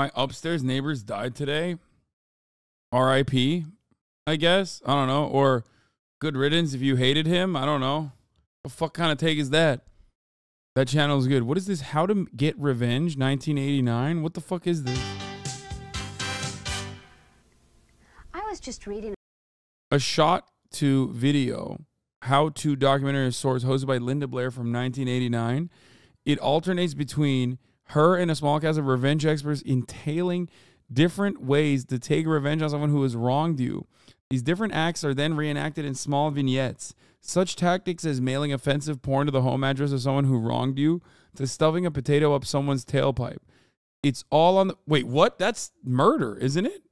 My upstairs neighbors died today. R.I.P. I guess. I don't know. Or good riddance if you hated him. I don't know. What the fuck kind of take is that? That channel is good. What is this? How to Get Revenge 1989? What the fuck is this? I was just reading A shot to video how-to documentary source hosted by Linda Blair from 1989. It alternates between her and a small cast of revenge experts entailing different ways to take revenge on someone who has wronged you. These different acts are then reenacted in small vignettes. Such tactics as mailing offensive porn to the home address of someone who wronged you to stuffing a potato up someone's tailpipe. It's all on the... Wait, what? That's murder, isn't it?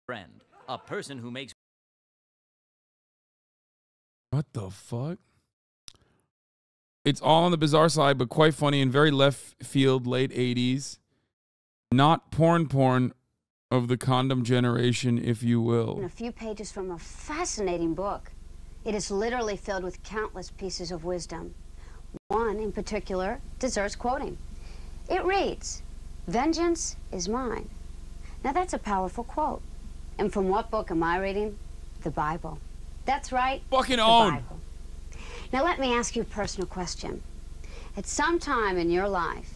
Friend, a person who makes... What the fuck? It's all on the bizarre side, but quite funny and very left field, late 80s. Not porn of the condom generation, if you will. a few pages from a fascinating book. It is literally filled with countless pieces of wisdom. One in particular deserves quoting. It reads, "Vengeance is mine." Now that's a powerful quote. And from what book am I reading? The Bible. That's right. Fucking the own. Bible. Now let me ask you a personal question. At some time in your life,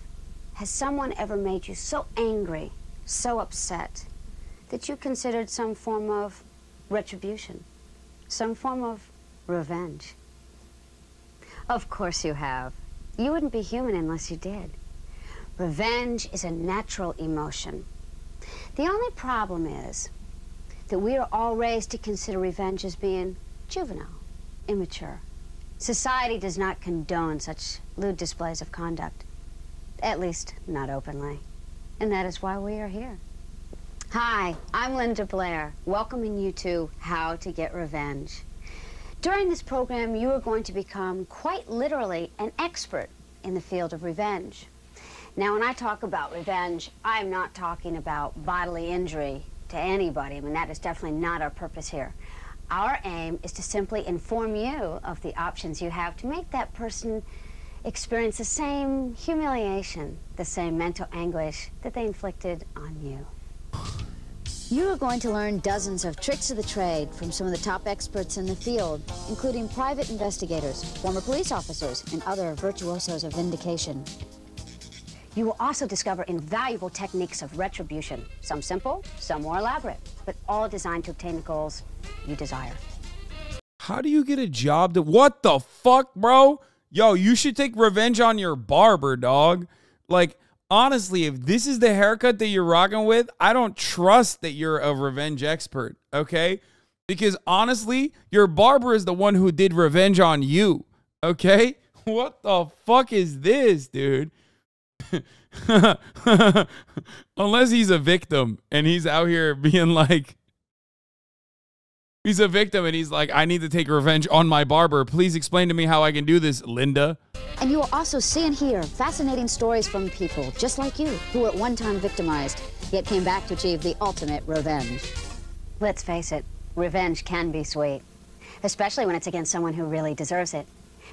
has someone ever made you so angry, so upset, that you considered some form of retribution, some form of revenge? Of course you have. You wouldn't be human unless you did. Revenge is a natural emotion. The only problem is that we are all raised to consider revenge as being juvenile, immature. Society does not condone such lewd displays of conduct, at least not openly. And that is why we are here. Hi, I'm Linda Blair, welcoming you to How to Get Revenge. During this program, you are going to become quite literally an expert in the field of revenge. Now, when I talk about revenge, I'm not talking about bodily injury to anybody. I mean, that is definitely not our purpose here. Our aim is to simply inform you of the options you have to make that person experience the same humiliation, the same mental anguish that they inflicted on you. You are going to learn dozens of tricks of the trade from some of the top experts in the field, including private investigators, former police officers, and other virtuosos of vindication. You will also discover invaluable techniques of retribution, some simple, some more elaborate, but all designed to obtain the goals you desire. How do you get a job to... What the fuck, bro? Yo, you should take revenge on your barber, dog. Like, honestly, if this is the haircut that you're rocking with, I don't trust that you're a revenge expert, okay? Because honestly, your barber is the one who did revenge on you, okay? What the fuck is this, dude? Unless he's a victim and he's out here being like, he's a victim and he's like, I need to take revenge on my barber. Please explain to me how I can do this, Linda. And you will also see and hear fascinating stories from people just like you who were at one time victimized, yet came back to achieve the ultimate revenge. Let's face it, revenge can be sweet, especially when it's against someone who really deserves it.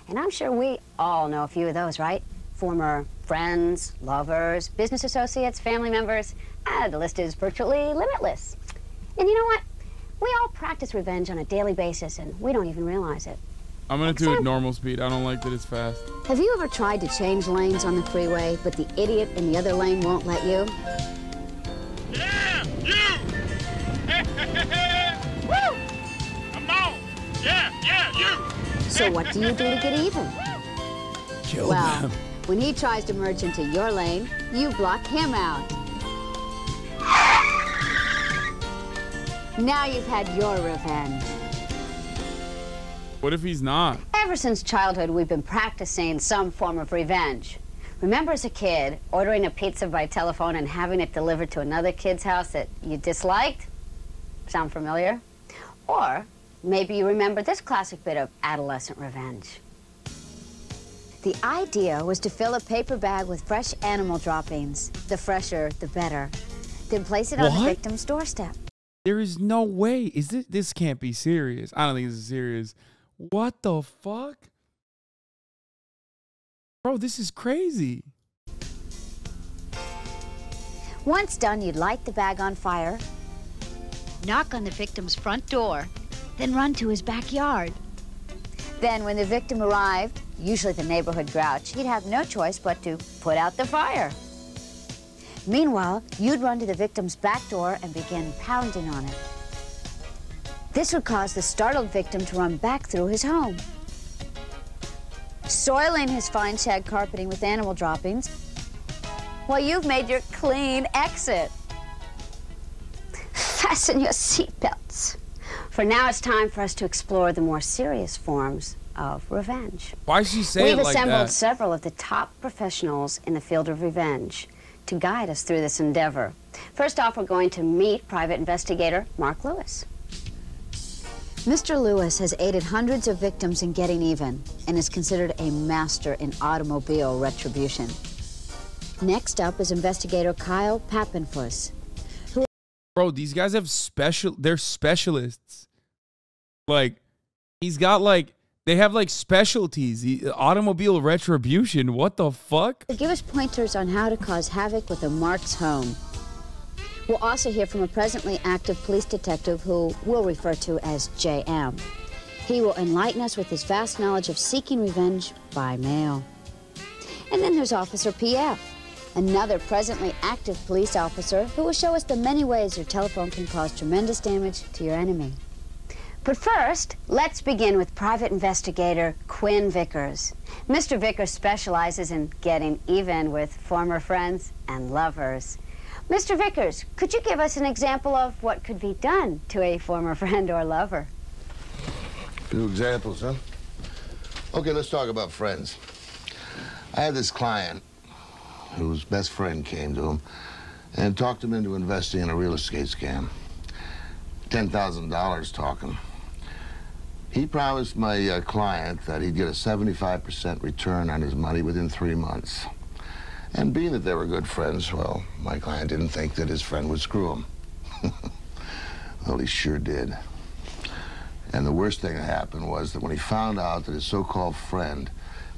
And I'm sure we all know a few of those, right? Former friends, lovers, business associates, family members. The list is virtually limitless. And you know what? We all practice revenge on a daily basis, and we don't even realize it. I'm going to do it at normal speed. I don't like that it's fast. Have you ever tried to change lanes on the freeway, but the idiot in the other lane won't let you? Yeah, you! Woo! Come on! Yeah, you! So what do you do to get even? Kill Well, them. when he tries to merge into your lane, you block him out. Now you've had your revenge. What if he's not? Ever since childhood, we've been practicing some form of revenge. Remember as a kid, ordering a pizza by telephone and having it delivered to another kid's house that you disliked? Sound familiar? Or maybe you remember this classic bit of adolescent revenge. The idea was to fill a paper bag with fresh animal droppings. The fresher, the better. Then place it on the victim's doorstep. There is no way. Is this can't be serious. I don't think this is serious. What the fuck? Bro, this is crazy. Once done, you'd light the bag on fire, Knock on the victim's front door, then run to his backyard. then when the victim arrived, usually the neighborhood grouch, he'd have no choice but to put out the fire. Meanwhile, you'd run to the victim's back door and begin pounding on it. This would cause the startled victim to run back through his home, soiling his fine shag carpeting with animal droppings while you've made your clean exit. Fasten your seatbelts, for now it's time for us to explore the more serious forms of revenge. Why she say We've it like assembled that? several of the top professionals in the field of revenge to guide us through this endeavor. First off, we're going to meet private investigator Mark Lewis. Mr. Lewis has aided hundreds of victims in getting even and is considered a master in automobile retribution. Next up is investigator Kyle Pappenfuss. Bro, these guys have they're specialists. Like, he's got like, they have like specialties. Automobile retribution, what the fuck? Give us pointers on how to cause havoc with a Mark's home. We'll also hear from a presently active police detective who we'll refer to as JM. He will enlighten us with his vast knowledge of seeking revenge by mail. And then there's Officer PF, another presently active police officer who will show us the many ways your telephone can cause tremendous damage to your enemy. But first, let's begin with private investigator Quinn Vickers. Mr. Vickers specializes in getting even with former friends and lovers. Mr. Vickers, could you give us an example of what could be done to a former friend or lover? Few examples, huh? Okay, let's talk about friends. I had this client whose best friend came to him and talked him into investing in a real estate scam. $10,000 talking. He promised my client that he'd get a 75% return on his money within 3 months. And being that they were good friends, well, my client didn't think that his friend would screw him. Well, he sure did. And the worst thing that happened was that when he found out that his so-called friend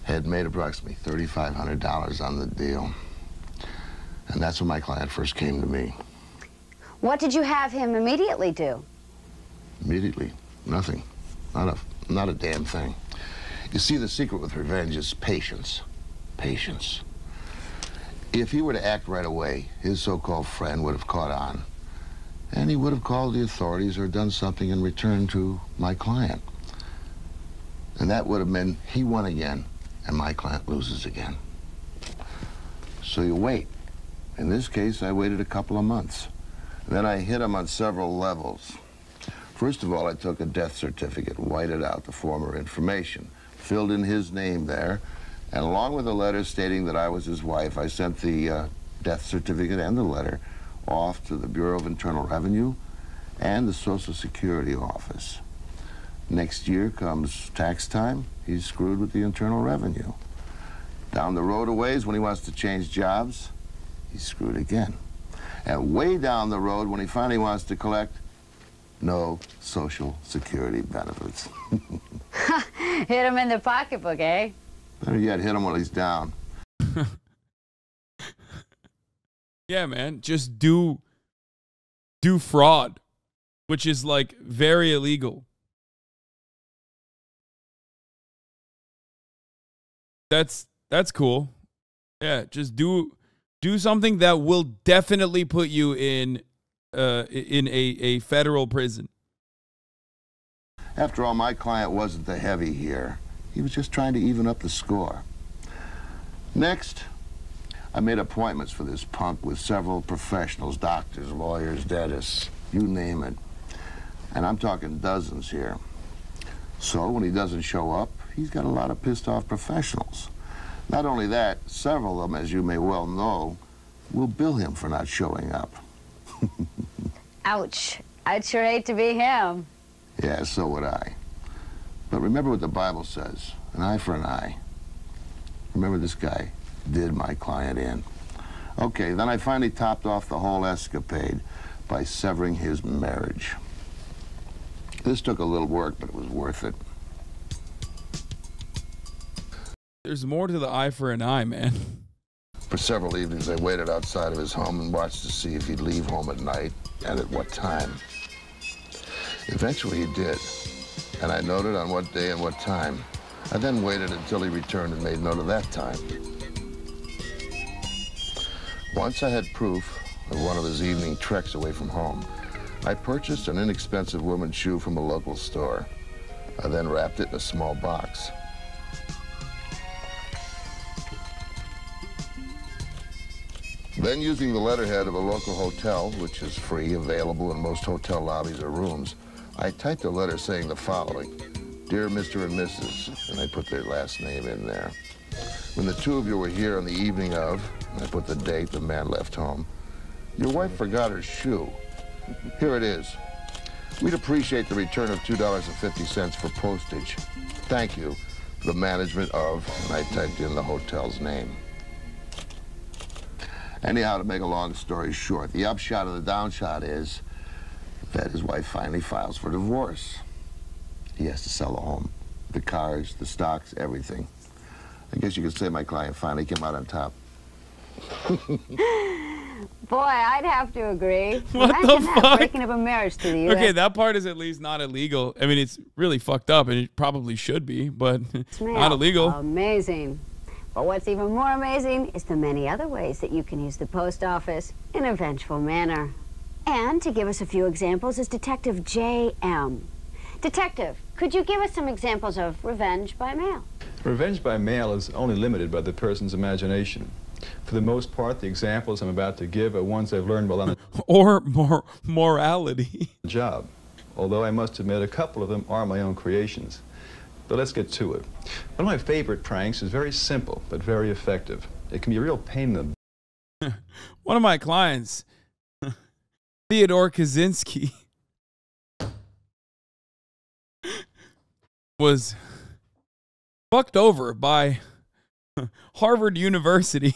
had made approximately $3,500 on the deal. And that's when my client first came to me. What did you have him immediately do? Immediately, nothing. Not a damn thing. You see, the secret with revenge is patience. Patience. If he were to act right away, his so-called friend would have caught on. And he would have called the authorities or done something in return to my client. And that would have meant he won again, and my client loses again. So you wait. In this case, I waited a couple of months. Then I hit him on several levels. First of all, I took a death certificate, whited out the former information, filled in his name there, and along with a letter stating that I was his wife, I sent the death certificate and the letter off to the Bureau of Internal Revenue and the Social Security Office. Next year comes tax time, he's screwed with the Internal Revenue. Down the road a ways, when he wants to change jobs, he's screwed again. And way down the road, when he finally wants to collect, no Social Security benefits. Hit him in the pocketbook, eh? Better yet, hit him while he's down. Yeah, man, just do fraud, which is like very illegal. That's cool. Yeah, just do something that will definitely put you in a federal prison. After all, my client wasn't the heavy here. He was just trying to even up the score. Next, I made appointments for this punk with several professionals, doctors, lawyers, dentists, you name it. And I'm talking dozens here. So when he doesn't show up, he's got a lot of pissed off professionals. Not only that, several of them, as you may well know, will bill him for not showing up. Ouch. I'd sure hate to be him. Yeah, so would I. But remember what the Bible says, an eye for an eye. Remember, this guy did my client in. Okay, then I finally topped off the whole escapade by severing his marriage. This took a little work, but it was worth it. There's more to the eye for an eye, man. For several evenings, I waited outside of his home and watched to see if he'd leave home at night and at what time. Eventually he did, and I noted on what day and what time. I then waited until he returned and made note of that time. Once I had proof of one of his evening treks away from home, I purchased an inexpensive woman's shoe from a local store. I then wrapped it in a small box. Then, using the letterhead of a local hotel, which is free, available in most hotel lobbies or rooms, I typed a letter saying the following: Dear Mr. and Mrs., and I put their last name in there. When the two of you were here on the evening of, and I put the date the man left home, your wife forgot her shoe. Here it is. We'd appreciate the return of $2.50 for postage. Thank you. The management of, and I typed in the hotel's name. Anyhow, to make a long story short, the upshot of the downshot is that his wife finally files for divorce. He has to sell the home, the cars, the stocks, everything. I guess you could say my client finally came out on top. Boy, I'd have to agree. What Imagine the that, fuck? breaking up a marriage to the U.S. Okay, that part is at least not illegal. I mean, it's really fucked up, and it probably should be, but not illegal. Amazing. But what's even more amazing is the many other ways that you can use the post office in a vengeful manner. And to give us a few examples is Detective J.M. Detective, could you give us some examples of revenge by mail? Revenge by mail is only limited by the person's imagination. For the most part, the examples I'm about to give are ones I've learned while on the Or morality. job, although I must admit a couple of them are my own creations. But let's get to it. One of my favorite pranks is very simple, but very effective. It can be a real pain in the... One of my clients, Theodore Kaczynski, was fucked over by Harvard University.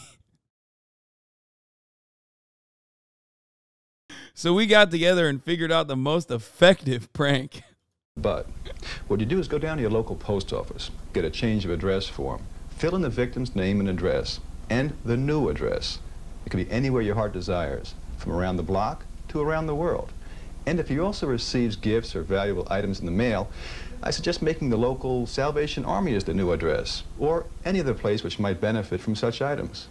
So we got together and figured out the most effective prank. But what you do is go down to your local post office, get a change of address form, fill in the victim's name and address, and the new address. It can be anywhere your heart desires, from around the block to around the world. And if he also receives gifts or valuable items in the mail, I suggest making the local Salvation Army as the new address, or any other place which might benefit from such items.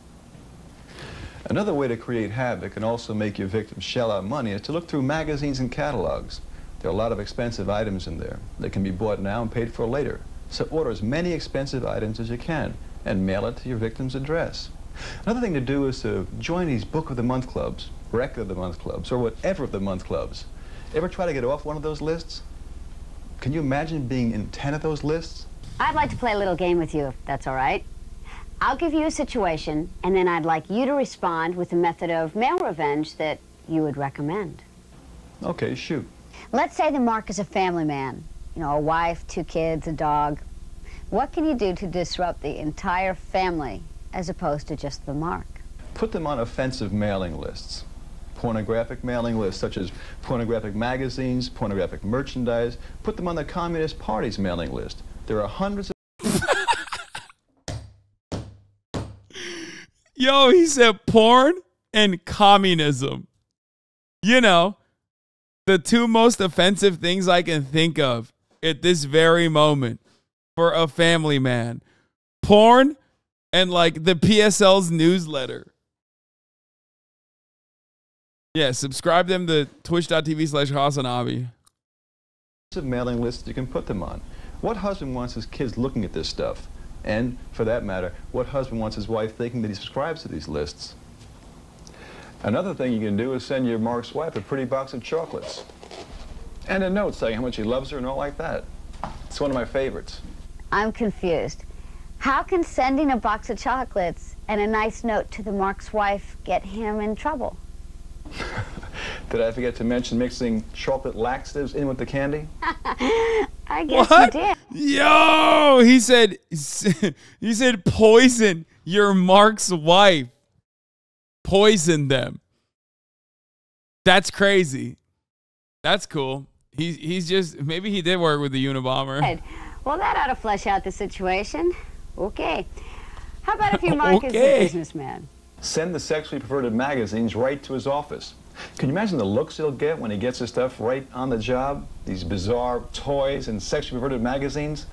Another way to create havoc and also make your victims shell out money is to look through magazines and catalogs. There are a lot of expensive items in there. They can be bought now and paid for later. So order as many expensive items as you can and mail it to your victim's address. Another thing to do is to join these Book of the Month clubs, Record of the Month clubs, or whatever of the month clubs. Ever try to get off one of those lists? Can you imagine being in 10 of those lists? I'd like to play a little game with you, if that's all right. I'll give you a situation, and then I'd like you to respond with a method of mail revenge that you would recommend. Okay, shoot. Let's say the Mark is a family man. You know, a wife, 2 kids, a dog. What can you do to disrupt the entire family as opposed to just the Mark? Put them on offensive mailing lists. Pornographic mailing lists such as pornographic magazines, pornographic merchandise. Put them on the Communist Party's mailing list. There are hundreds of... Yo, he said porn and communism. You know, the two most offensive things I can think of at this very moment for a family man. Porn and like the PSL's newsletter. Yeah, subscribe them to twitch.tv/Hasanabi. mailing lists you can put them on. What husband wants his kids looking at this stuff? And, for that matter, what husband wants his wife thinking that he subscribes to these lists? Another thing you can do is send your Mark's wife a pretty box of chocolates. And a note saying how much he loves her and all like that. It's one of my favorites. I'm confused. How can sending a box of chocolates and a nice note to the Mark's wife get him in trouble? Did I forget to mention mixing chocolate laxatives in with the candy? I guess What? you did. Yo, he said poison your Mark's wife. Poison them. That's crazy. That's cool. He's just, maybe he did work with the Unabomber. Well, that ought to flesh out the situation. Okay. How about if you mark as a Okay. businessman? Send the sexually perverted magazines right to his office. Can you imagine the looks he'll get when he gets his stuff right on the job? These bizarre toys and sexually perverted magazines?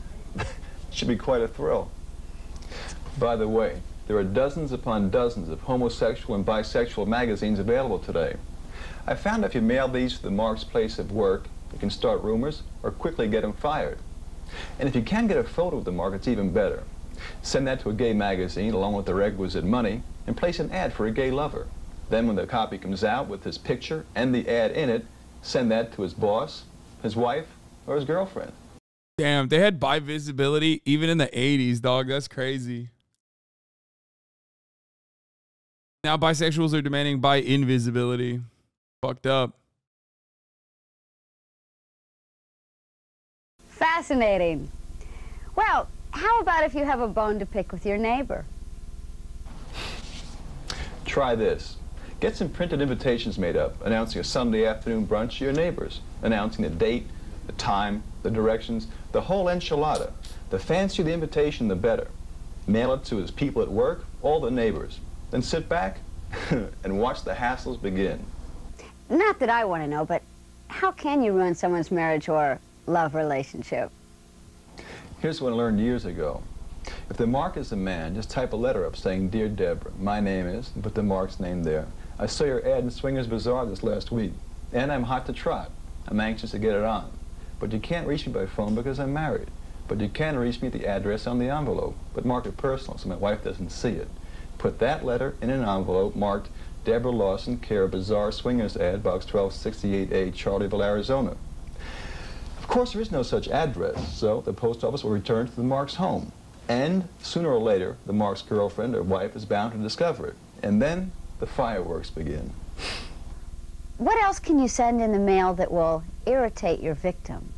Should be quite a thrill. By the way, there are dozens upon dozens of homosexual and bisexual magazines available today. I found if you mail these to the Mark's place of work, you can start rumors or quickly get him fired. And if you can get a photo of the Mark, it's even better. Send that to a gay magazine along with the requisite money and place an ad for a gay lover. Then when the copy comes out with his picture and the ad in it, send that to his boss, his wife, or his girlfriend. Damn, they had bi visibility even in the 80s, dog. That's crazy. Now bisexuals are demanding bi invisibility. Fucked up. Fascinating. Well, how about if you have a bone to pick with your neighbor? Try this. Get some printed invitations made up, announcing a Sunday afternoon brunch to your neighbors, announcing the date, the time, the directions, the whole enchilada. The fancier the invitation, the better. Mail it to his people at work, all the neighbors. Then sit back and watch the hassles begin. Not that I want to know, but how can you ruin someone's marriage or love relationship? Here's what I learned years ago. If the Mark is a man, just type a letter up saying, "Dear Deborah, my name is," and put the Mark's name there. "I saw your ad in Swingers Bazaar this last week, and I'm hot to trot. I'm anxious to get it on. But you can't reach me by phone because I'm married. But you can reach me at the address on the envelope, but mark it personal so my wife doesn't see it. Put that letter in an envelope marked Deborah Lawson, care of Bazaar Swingers ad, box 1268A, Charleville, Arizona." Of course, there is no such address, so the post office will return to the Mark's home. And sooner or later, the Mark's girlfriend or wife is bound to discover it. And then the fireworks begin. What else can you send in the mail that will irritate your victim?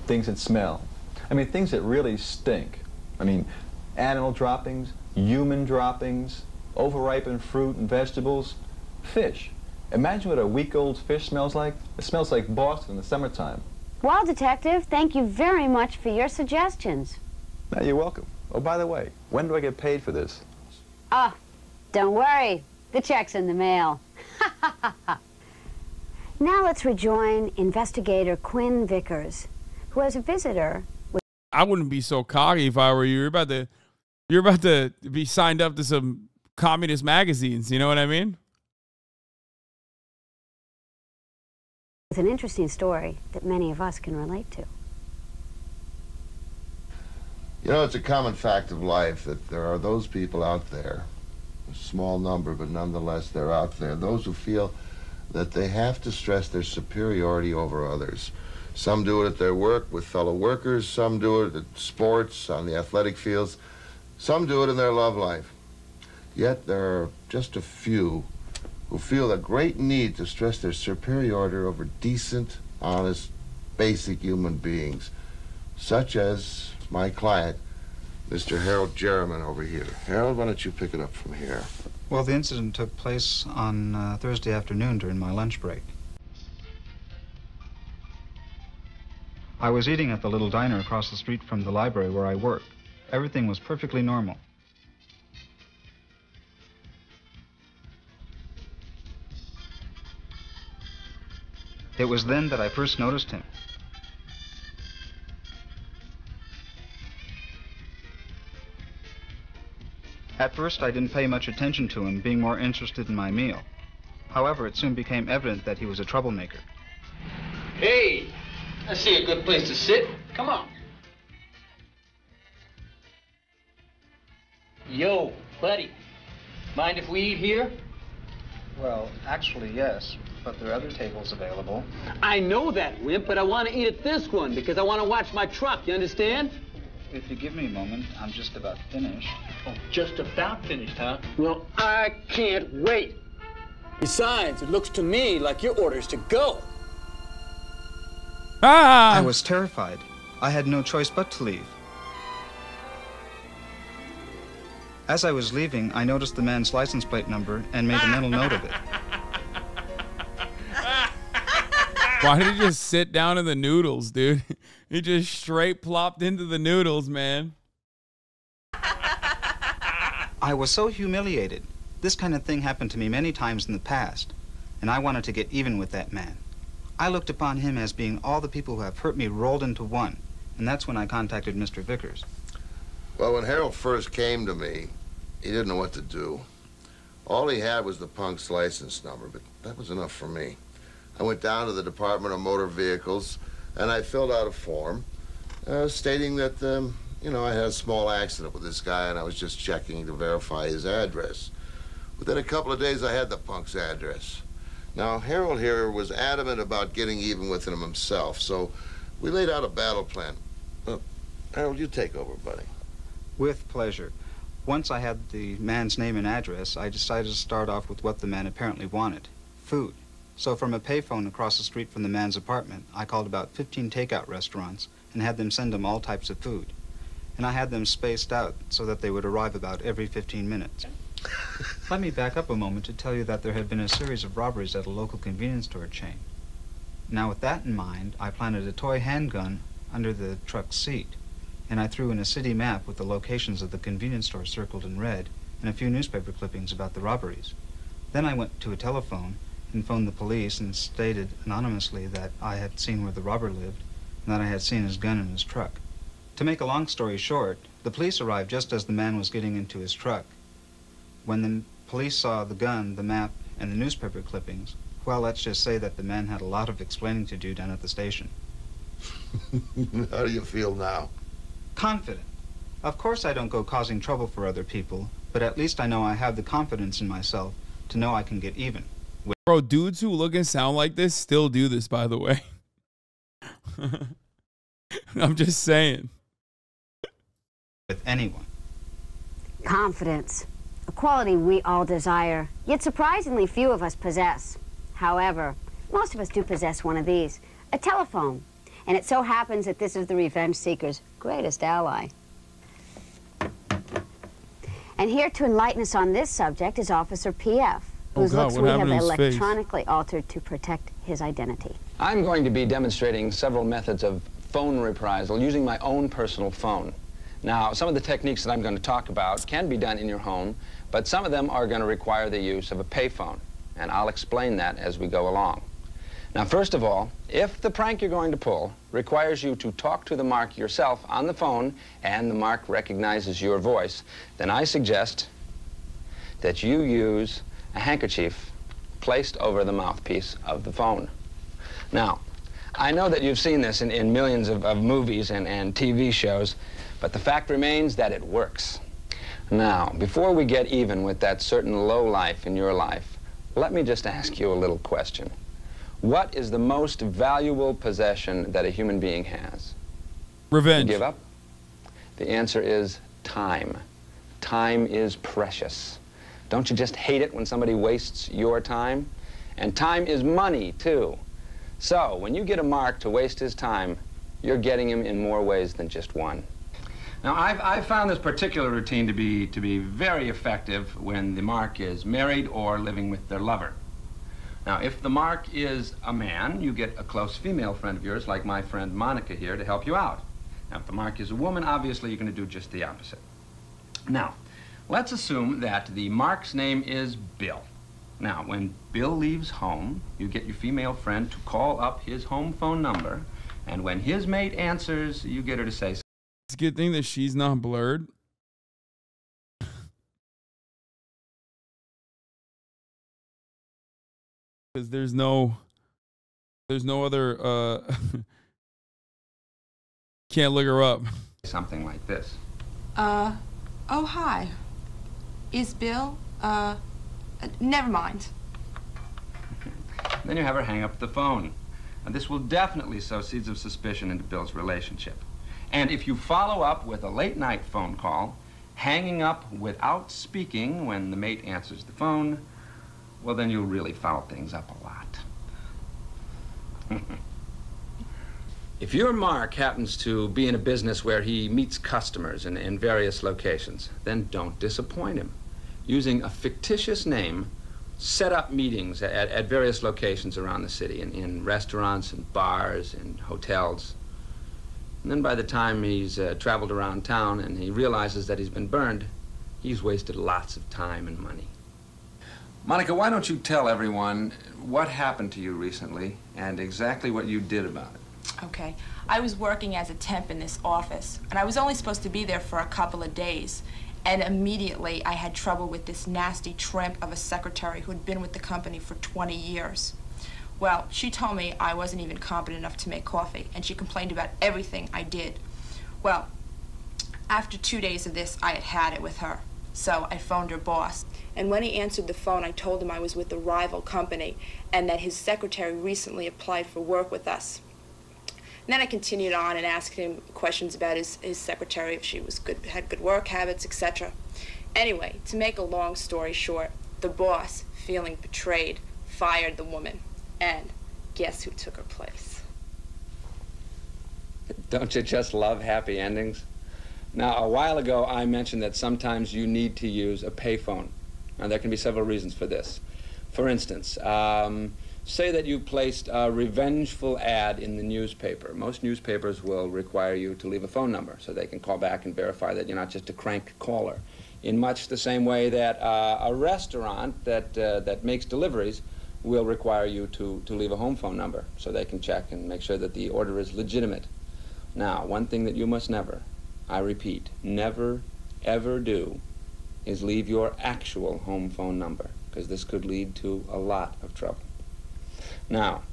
Things that smell. I mean, things that really stink. I mean, animal droppings, human droppings, overripened fruit and vegetables, fish. Imagine what a week-old fish smells like. It smells like Boston in the summertime. Well, Detective, thank you very much for your suggestions. Now, you're welcome. Oh, by the way, when do I get paid for this? Ah, don't worry. The check's in the mail. Now let's rejoin investigator Quinn Vickers, who has a visitor with... I wouldn't be so cocky if I were you. You're about to be signed up to some communist magazines. You know what I mean? with an interesting story that many of us can relate to. You know, it's a common fact of life that there are those people out there, a small number, but nonetheless they're out there, those who feel that they have to stress their superiority over others. Some do it at their work with fellow workers, some do it at sports, on the athletic fields, some do it in their love life. Yet there are just a few who feel a great need to stress their superiority over decent, honest, basic human beings, such as my client, Mr. Harold Jerriman over here. Harold, why don't you pick it up from here? Well, the incident took place on Thursday afternoon during my lunch break. I was eating at the little diner across the street from the library where I work. Everything was perfectly normal. It was then that I first noticed him. At first, I didn't pay much attention to him, being more interested in my meal. However, it soon became evident that he was a troublemaker. Hey, I see a good place to sit. Come on. Yo, buddy, mind if we eat here? Well, actually, yes, but there are other tables available. I know that, Wimp, but I want to eat at this one because I want to watch my truck, you understand? If you give me a moment, I'm just about finished. Oh, just about finished, huh? Well, I can't wait. Besides, it looks to me like your order's to go. Ah! I was terrified. I had no choice but to leave. As I was leaving, I noticed the man's license plate number and made a mental note of it. Why did he just sit down in the noodles, dude? He just straight plopped into the noodles, man. I was so humiliated. This kind of thing happened to me many times in the past, and I wanted to get even with that man. I looked upon him as being all the people who have hurt me rolled into one, and that's when I contacted Mr. Vickers. Well, when Harold first came to me, he didn't know what to do. All he had was the punk's license number, but that was enough for me. I went down to the Department of Motor Vehicles, and I filled out a form stating that, I had a small accident with this guy, and I was just checking to verify his address. Within a couple of days, I had the punk's address. Now, Harold here was adamant about getting even with him himself, so we laid out a battle plan. Harold, you take over, buddy. With pleasure. Once I had the man's name and address, I decided to start off with what the man apparently wanted: food. So from a payphone across the street from the man's apartment, I called about 15 takeout restaurants and had them send him all types of food. And I had them spaced out so that they would arrive about every 15 minutes. Let me back up a moment to tell you that there had been a series of robberies at a local convenience store chain. Now, with that in mind, I planted a toy handgun under the truck's seat, and I threw in a city map with the locations of the convenience store circled in red and a few newspaper clippings about the robberies. Then I went to a telephone and phoned the police and stated anonymously that I had seen where the robber lived and that I had seen his gun in his truck. To make a long story short, the police arrived just as the man was getting into his truck. When the police saw the gun, the map, and the newspaper clippings, well, let's just say that the man had a lot of explaining to do down at the station. How do you feel now? Confident. Of course I don't go causing trouble for other people, but at least I know I have the confidence in myself to know I can get even. Bro, dudes who look and sound like this still do this, by the way. I'm just saying. With anyone. Confidence, a quality we all desire, yet surprisingly few of us possess. However, most of us do possess one of these, a telephone. And it so happens that this is the revenge seeker's greatest ally. And here to enlighten us on this subject is Officer P.F., whose looks we have electronically altered to protect his identity. I'm going to be demonstrating several methods of phone reprisal using my own personal phone. Now, some of the techniques that I'm going to talk about can be done in your home, but some of them are going to require the use of a payphone, and I'll explain that as we go along. Now, first of all, if the prank you're going to pull requires you to talk to the mark yourself on the phone and the mark recognizes your voice, then I suggest that you use a handkerchief placed over the mouthpiece of the phone. Now, I know that you've seen this in millions of movies and TV shows, but the fact remains that it works. Now, before we get even with that certain low life in your life, let me just ask you a little question. What is the most valuable possession that a human being has? Revenge. You give up? The answer is time. Time is precious. Don't you just hate it when somebody wastes your time? And time is money, too. So, when you get a mark to waste his time, you're getting him in more ways than just one. Now, I've found this particular routine to be very effective when the mark is married or living with their lover. Now, if the mark is a man, you get a close female friend of yours, like my friend Monica here, to help you out. Now, if the mark is a woman, obviously you're going to do just the opposite. Now, let's assume that the mark's name is Bill. Now, when Bill leaves home, you get your female friend to call up his home phone number, and when his mate answers, you get her to say, it's a good thing that she's not blurred. Because there's no other, can't look her up. Something like this. Oh, hi. Is Bill, never mind. Then you have her hang up the phone. And this will definitely sow seeds of suspicion into Bill's relationship. And if you follow up with a late-night phone call, hanging up without speaking when the mate answers the phone, well, then you'll really foul things up a lot. If your mark happens to be in a business where he meets customers in various locations, then don't disappoint him. Using a fictitious name, set up meetings at various locations around the city, in restaurants and bars and hotels. And then by the time he's traveled around town and he realizes that he's been burned, He's wasted lots of time and money. Monica, why don't you tell everyone what happened to you recently and exactly what you did about it? Okay. I was working as a temp in this office, and I was only supposed to be there for a couple of days. And immediately I had trouble with this nasty tramp of a secretary who had been with the company for 20 years. Well, she told me I wasn't even competent enough to make coffee, and she complained about everything I did. Well, after 2 days of this, I had had it with her. So I phoned her boss. And when he answered the phone, I told him I was with a rival company and that his secretary recently applied for work with us. And then I continued on and asked him questions about his secretary, if she was good, had good work habits, etc. Anyway, to make a long story short, the boss, feeling betrayed, fired the woman. And guess who took her place? Don't you just love happy endings? Now, a while ago, I mentioned that sometimes you need to use a payphone. Now, there can be several reasons for this. For instance, say that you placed a revengeful ad in the newspaper. Most newspapers will require you to leave a phone number so they can call back and verify that you're not just a crank caller. In much the same way that a restaurant that makes deliveries will require you to leave a home phone number so they can check and make sure that the order is legitimate. Now, one thing that you must never, I repeat, never, ever do is leave your actual home phone number, because this could lead to a lot of trouble. Now,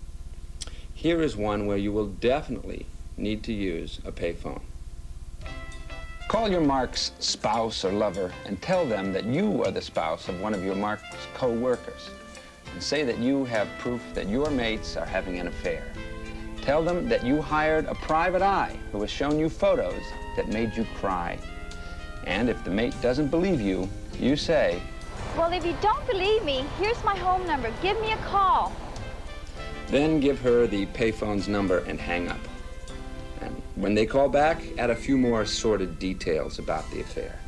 here is one where you will definitely need to use a payphone. Call your Mark's spouse or lover and tell them that you are the spouse of one of your Mark's co-workers, and say that you have proof that your mates are having an affair. Tell them that you hired a private eye who has shown you photos that made you cry. And if the mate doesn't believe you, you say, Well, if you don't believe me, here's my home number. Give me a call. Then give her the payphone's number and hang up. And when they call back, add a few more sordid details about the affair.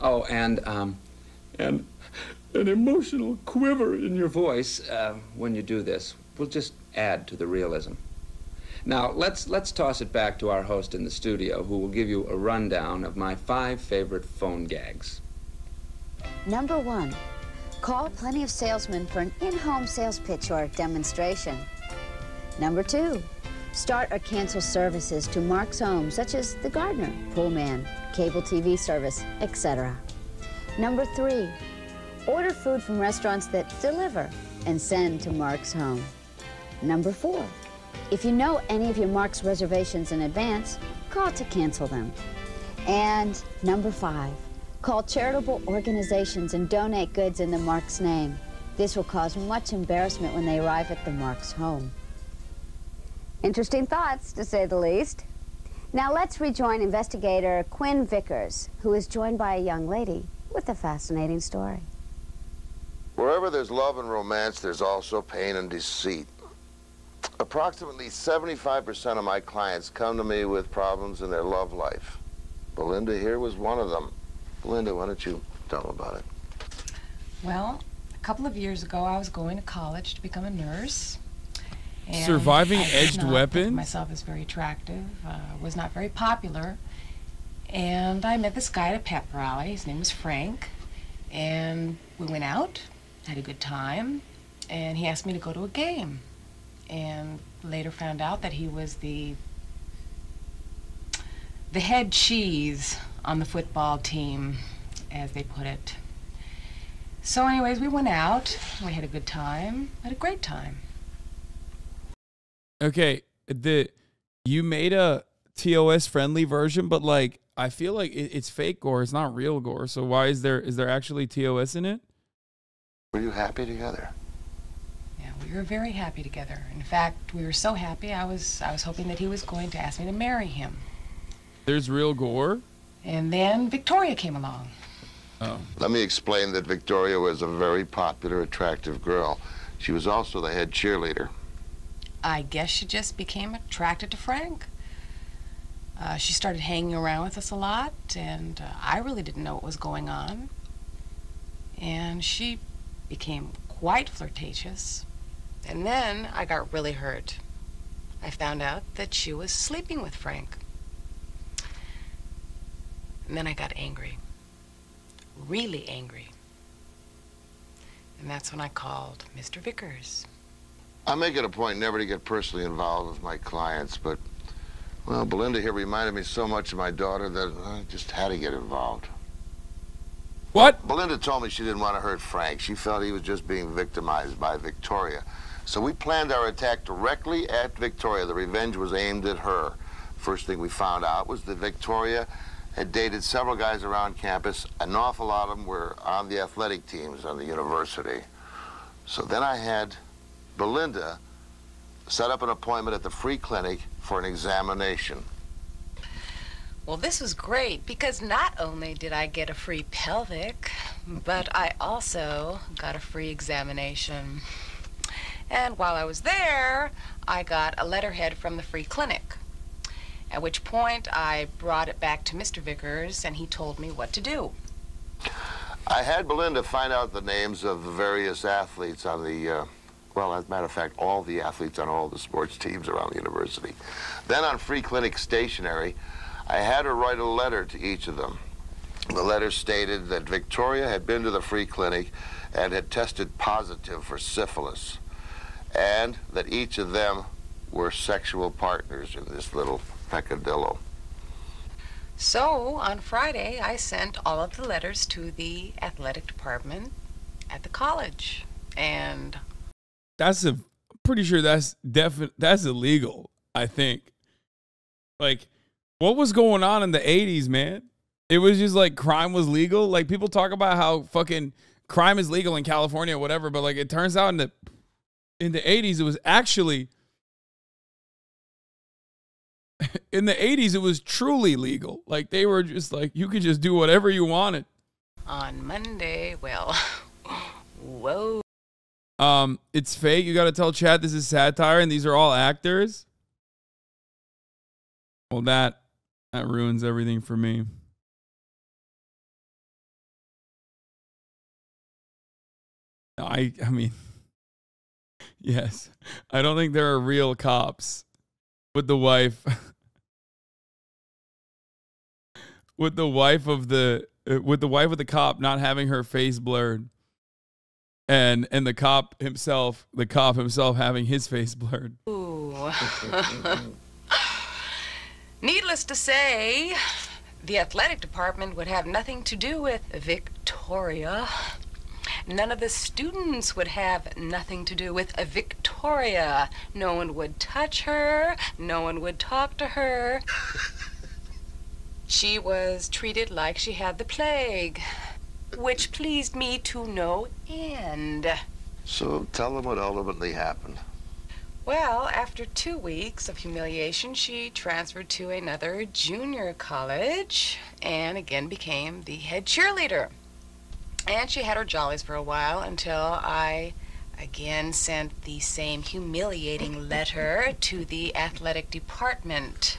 Oh, and an emotional quiver in your voice when you do this will just add to the realism. Now, let's toss it back to our host in the studio, who will give you a rundown of my 5 favorite phone gags. Number 1, call plenty of salesmen for an in-home sales pitch or demonstration. Number 2, start or cancel services to Mark's home, such as the gardener, pool man, cable TV service, etc. Number 3, order food from restaurants that deliver and send to Mark's home. Number 4, if you know any of your Mark's reservations in advance, call to cancel them. And number 5, call charitable organizations and donate goods in the Mark's name. This will cause much embarrassment when they arrive at the Mark's home. Interesting thoughts, to say the least. Now let's rejoin investigator Quinn Vickers, who is joined by a young lady with a fascinating story. Wherever there's love and romance, there's also pain and deceit. Approximately 75% of my clients come to me with problems in their love life. Belinda here was one of them. Belinda, why don't you tell them about it? Well, a couple of years ago, I was going to college to become a nurse. And Surviving I did edged not weapons? think myself as very attractive, was not very popular. And I met this guy at a pep rally. His name was Frank. And we went out, had a good time, and he asked me to go to a game. And later found out that he was the head cheese on the football team, as they put it. So anyways, we went out, we had a good time, had a great time. Okay, you made a TOS friendly version, but like I feel like it's fake gore. It's not real gore. So why is there actually TOS in it? Were you happy together? Yeah, we were very happy together. In fact, we were so happy I was hoping that he was going to ask me to marry him. There's real gore? And then Victoria came along. Oh. Let me explain that Victoria was a very popular, attractive girl. She was also the head cheerleader. I guess she just became attracted to Frank. She started hanging around with us a lot, and I really didn't know what was going on. And she became quite flirtatious. And then I got really hurt. I found out that she was sleeping with Frank. And then I got angry. really angry. And that's when I called Mr. Vickers. I make it a point never to get personally involved with my clients, but, well, Belinda here reminded me so much of my daughter that I just had to get involved. What? Belinda told me she didn't want to hurt Frank. She felt he was just being victimized by Victoria. So we planned our attack directly at Victoria. The revenge was aimed at her. First thing we found out was that Victoria had dated several guys around campus. An awful lot of them were on the athletic teams on the university. So then I had Belinda set up an appointment at the free clinic for an examination. Well, this was great because not only did I get a free pelvic, but I also got a free examination. And while I was there, I got a letterhead from the free clinic, at which point I brought it back to Mr. Vickers and he told me what to do. I had Belinda find out the names of the various athletes on the, well, as a matter of fact, all the athletes on all the sports teams around the university. Then on free clinic stationery, I had her write a letter to each of them. The letter stated that Victoria had been to the free clinic and had tested positive for syphilis, and that each of them were sexual partners in this little peccadillo. So on Friday, I sent all of the letters to the athletic department at the college, and I'm pretty sure that's illegal, I think. Like, what was going on in the 80s, man? It was just like crime was legal. Like, people talk about how fucking crime is legal in California or whatever, but like it turns out in the 80s it was actually in the 80s it was truly legal. Like, they were just like, you could just do whatever you wanted. on Monday, well, whoa. It's fake. You got to tell Chad this is satire and these are all actors. Well, that ruins everything for me. I mean, yes. I don't think there are real cops with the wife with the wife of the cop not having her face blurred. And the cop himself having his face blurred. Ooh. Needless to say, the athletic department would have nothing to do with Victoria. None of the students would have nothing to do with Victoria. No one would touch her. No one would talk to her. She was treated like she had the plague, which pleased me to no end. So tell them what ultimately happened. Well, after 2 weeks of humiliation, she transferred to another junior college and again became the head cheerleader. And she had her jollies for a while until I again sent the same humiliating letter to the athletic department,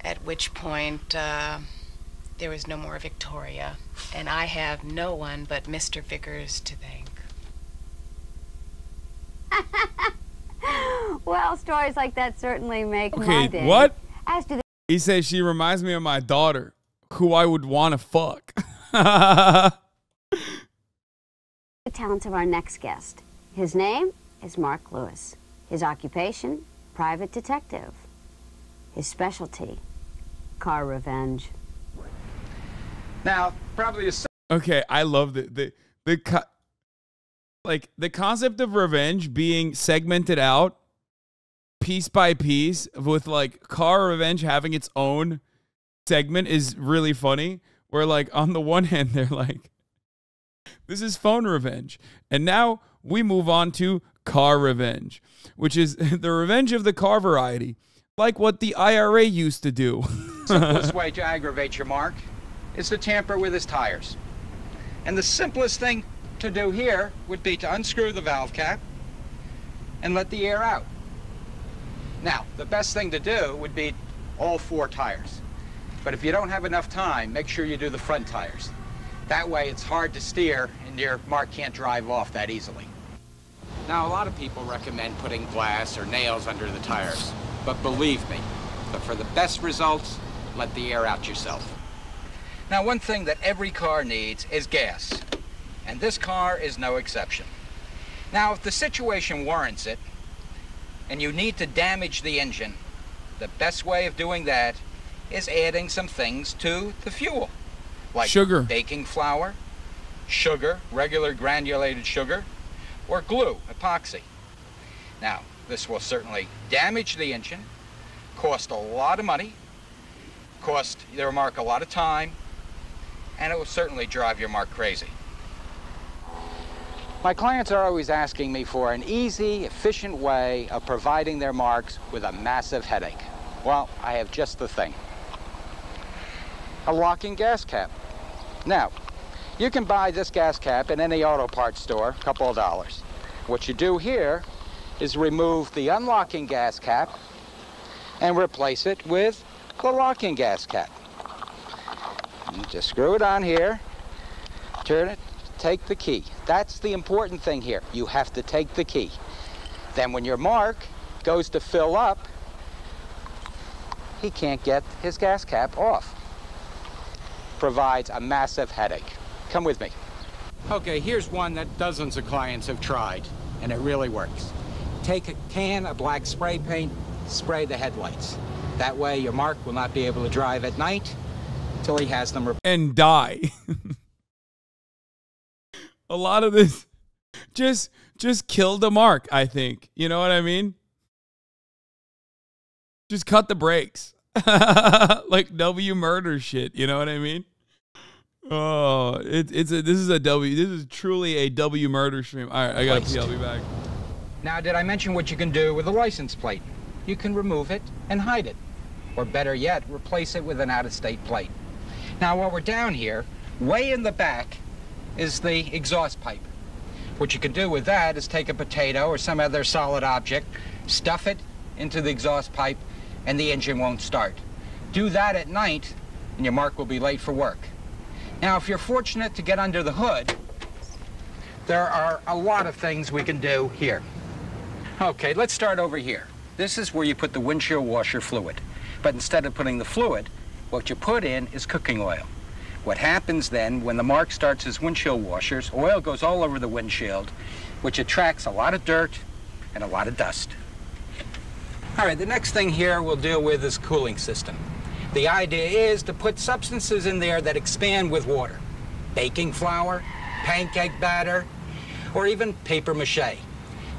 at which point there was no more Victoria, and I have no one but Mr. Vickers to thank. Well, stories like that certainly make my Okay, day. what? As to the He says she reminds me of my daughter, who I would want to fuck. the talents of our next guest. His name is Mark Lewis. His occupation, private detective. His specialty, car revenge. Now, probably a... Okay, I love the concept of revenge being segmented out piece by piece, with like car revenge having its own segment, is really funny. Where like on the one hand they're like, this is phone revenge, and now we move on to car revenge, which is the revenge of the car variety, like what the IRA used to do. simplest way to aggravate your Mark is to tamper with his tires. And the simplest thing to do here would be to unscrew the valve cap and let the air out. Now, the best thing to do would be all 4 tires. But if you don't have enough time, make sure you do the front tires. That way it's hard to steer and your Mark can't drive off that easily. Now, a lot of people recommend putting glass or nails under the tires. But believe me, for the best results, let the air out yourself. Now, one thing that every car needs is gas, and this car is no exception. Now, if the situation warrants it, and you need to damage the engine, the best way of doing that is adding some things to the fuel, like sugar, baking flour, sugar, regular granulated sugar, or glue, epoxy. Now, this will certainly damage the engine, cost a lot of money, cost your mark a lot of time, and it will certainly drive your mark crazy. My clients are always asking me for an easy, efficient way of providing their marks with a massive headache. Well, I have just the thing. A locking gas cap. Now, you can buy this gas cap in any auto parts store, a couple of dollars. What you do here is remove the unlocking gas cap and replace it with the locking gas cap. You just screw it on here, turn it, take the key. That's the important thing here. You have to take the key. Then when your mark goes to fill up, he can't get his gas cap off. Provides a massive headache. Come with me. Okay, here's one that dozens of clients have tried, and it really works. Take a can of black spray paint, spray the headlights. That way your mark will not be able to drive at night until he has them repaired. And die. A lot of this just killed the mark, I think. You know what I mean? Just cut the brakes. Like W murder shit, you know what I mean? Oh, this is truly a W murder stream. All right, I gotta pee, I'll be back. Now, did I mention what you can do with a license plate? You can remove it and hide it. Or better yet, replace it with an out-of-state plate. Now, while we're down here, way in the back is the exhaust pipe. What you can do with that is take a potato or some other solid object, stuff it into the exhaust pipe, and the engine won't start. Do that at night, and your mark will be late for work. Now, if you're fortunate to get under the hood, there are a lot of things we can do here. Okay, let's start over here. This is where you put the windshield washer fluid. But instead of putting the fluid, what you put in is cooking oil. What happens then, when the mark starts his windshield washers, oil goes all over the windshield, which attracts a lot of dirt and a lot of dust. All right, the next thing here we'll deal with is cooling system. The idea is to put substances in there that expand with water. Baking flour, pancake batter, or even paper mache.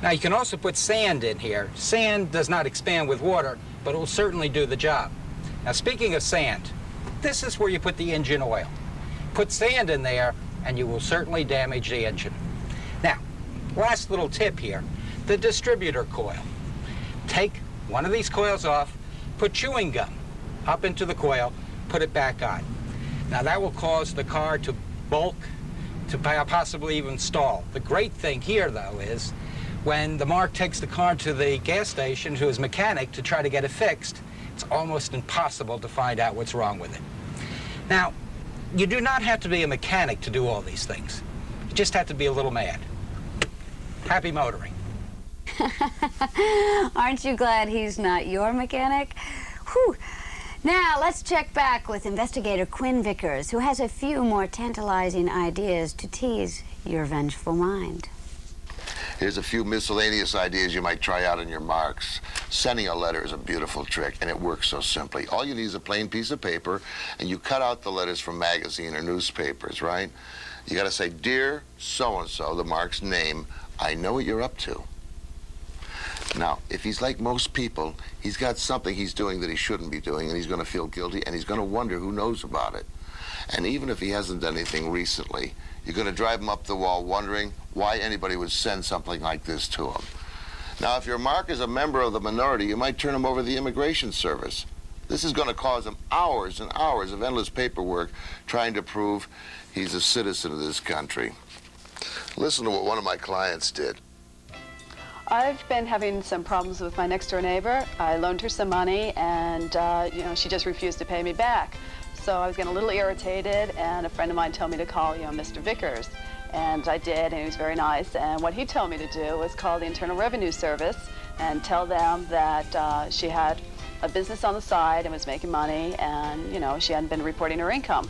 Now, you can also put sand in here. Sand does not expand with water, but it will certainly do the job. Now, speaking of sand, this is where you put the engine oil. Put sand in there, and you will certainly damage the engine. Now, last little tip here, the distributor coil. Take one of these coils off, put chewing gum up into the coil, put it back on. Now, that will cause the car to bulk, to possibly even stall. The great thing here, though, is when the mark takes the car to the gas station to his mechanic to try to get it fixed, it's almost impossible to find out what's wrong with it. Now, you do not have to be a mechanic to do all these things. You just have to be a little mad. Happy motoring. Aren't you glad he's not your mechanic? Whew. Now, let's check back with investigator Quinn Vickers, who has a few more tantalizing ideas to tease your vengeful mind. Here's a few miscellaneous ideas you might try out on your marks. Sending a letter is a beautiful trick, and it works so simply. All you need is a plain piece of paper, and you cut out the letters from magazine or newspapers, right? You gotta say, "Dear so-and-so," the mark's name, "I know what you're up to." Now, if he's like most people, he's got something he's doing that he shouldn't be doing, and he's gonna feel guilty, and he's gonna wonder who knows about it. And even if he hasn't done anything recently, you're gonna drive him up the wall wondering why anybody would send something like this to him. Now, if your mark is a member of the minority, you might turn him over to the Immigration Service. This is gonna cause him hours and hours of endless paperwork trying to prove he's a citizen of this country. Listen to what one of my clients did. I've been having some problems with my next-door neighbor. I loaned her some money, and she just refused to pay me back. So I was getting a little irritated, and a friend of mine told me to call, Mr. Vickers. And I did, and he was very nice. And what he told me to do was call the Internal Revenue Service and tell them that she had a business on the side and was making money, and, she hadn't been reporting her income.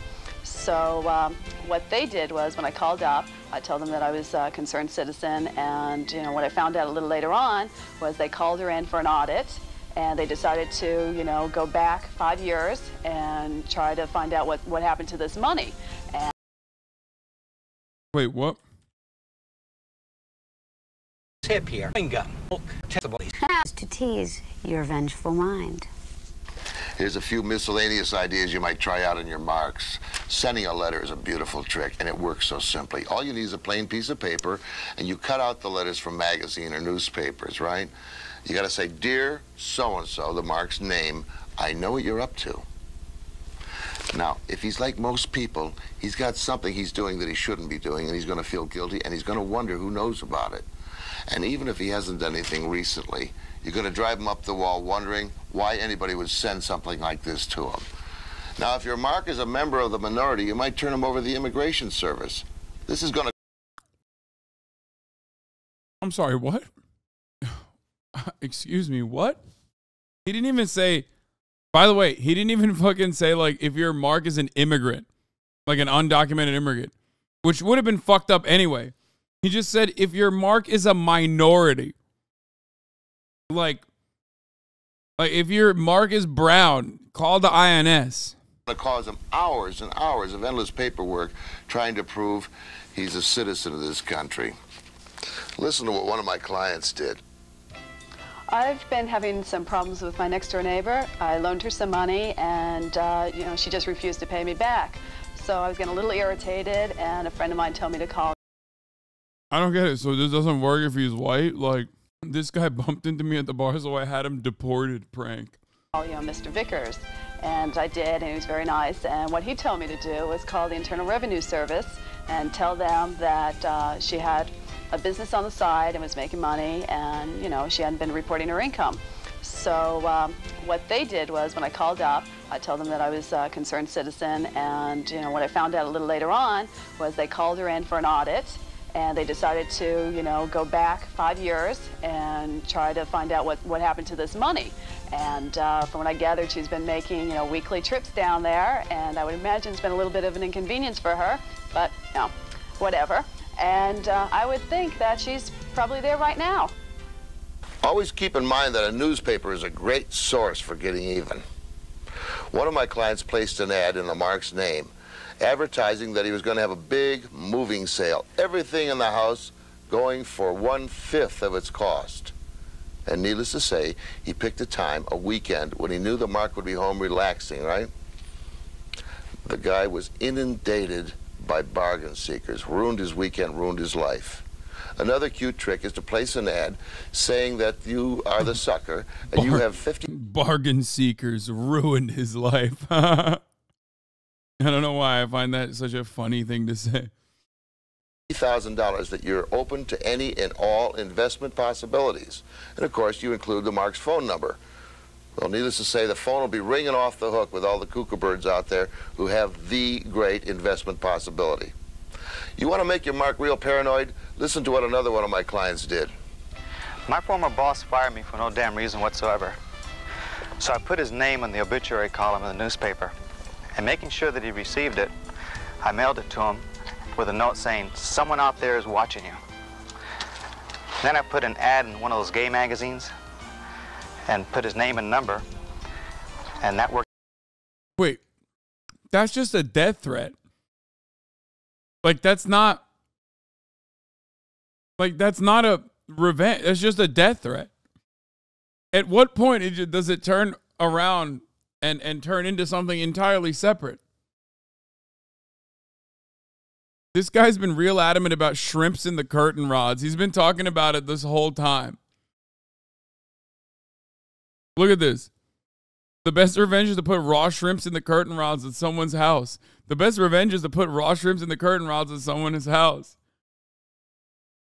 So what they did was, when I called up, I told them that I was a concerned citizen, and what I found out a little later on was they called her in for an audit, and they decided to, go back 5 years and try to find out what happened to this money. And wait, what? Tip here. Bingo. To tease your vengeful mind. Here's a few miscellaneous ideas you might try out in your marks. Sending a letter is a beautiful trick, and it works so simply. All you need is a plain piece of paper, and you cut out the letters from magazine or newspapers, right? You got to say, "Dear so-and-so," the mark's name, "I know what you're up to." Now, if he's like most people, he's got something he's doing that he shouldn't be doing, and he's going to feel guilty, and he's going to wonder who knows about it. And even if he hasn't done anything recently, you're going to drive him up the wall wondering why anybody would send something like this to him. Now, if your mark is a member of the minority, you might turn him over to the Immigration Service. This is going to... I'm sorry, what? Excuse me, what? He didn't even say... By the way, he didn't even fucking say, like, if your mark is an immigrant, like an undocumented immigrant, which would have been fucked up anyway. He just said, if your mark is a minority. Like if your mark is brown, call the INS. It cause him hours and hours of endless paperwork trying to prove he's a citizen of this country. Listen to what one of my clients did. I've been having some problems with my next-door neighbor. I loaned her some money, and she just refused to pay me back. So I was getting a little irritated, and a friend of mine told me to call. I don't get it. So this doesn't work if he's white? Like, this guy bumped into me at the bar, so I had him deported prank. Mr. Vickers. And I did, and he was very nice. And what he told me to do was call the Internal Revenue Service and tell them that she had a business on the side and was making money, and, she hadn't been reporting her income. So what they did was, when I called up, I told them that I was a concerned citizen, and, what I found out a little later on was they called her in for an audit, and they decided to, go back 5 years and try to find out what happened to this money. And from what I gathered, she's been making, weekly trips down there, and I would imagine it's been a little bit of an inconvenience for her, but, whatever. And I would think that she's probably there right now. Always keep in mind that a newspaper is a great source for getting even. One of my clients placed an ad in the mark's name, advertising that he was going to have a big moving sale. Everything in the house going for 1/5 of its cost. And needless to say, he picked a time, a weekend, when he knew the mark would be home relaxing, right? The guy was inundated by bargain seekers, ruined his weekend, ruined his life. Another cute trick is to place an ad saying that you are the sucker and you have 50... Bargain seekers ruined his life. I don't know why I find that such a funny thing to say. $50,000 that you're open to any and all investment possibilities. And of course, you include the mark's phone number. Well, needless to say, the phone will be ringing off the hook with all the cuckoo birds out there who have the great investment possibility. You want to make your mark real paranoid? Listen to what another one of my clients did. My former boss fired me for no damn reason whatsoever. So I put his name in the obituary column in the newspaper. And making sure that he received it, I mailed it to him with a note saying, "Someone out there is watching you." Then I put an ad in one of those gay magazines and put his name and number, and that worked. Wait, that's just a death threat. Like, that's not a revenge. That's just a death threat. At what point does it turn around and turn into something entirely separate? This guy's been real adamant about shrimps in the curtain rods. He's been talking about it this whole time. Look at this. The best revenge is to put raw shrimps in the curtain rods at someone's house. The best revenge is to put raw shrimps in the curtain rods at someone's house.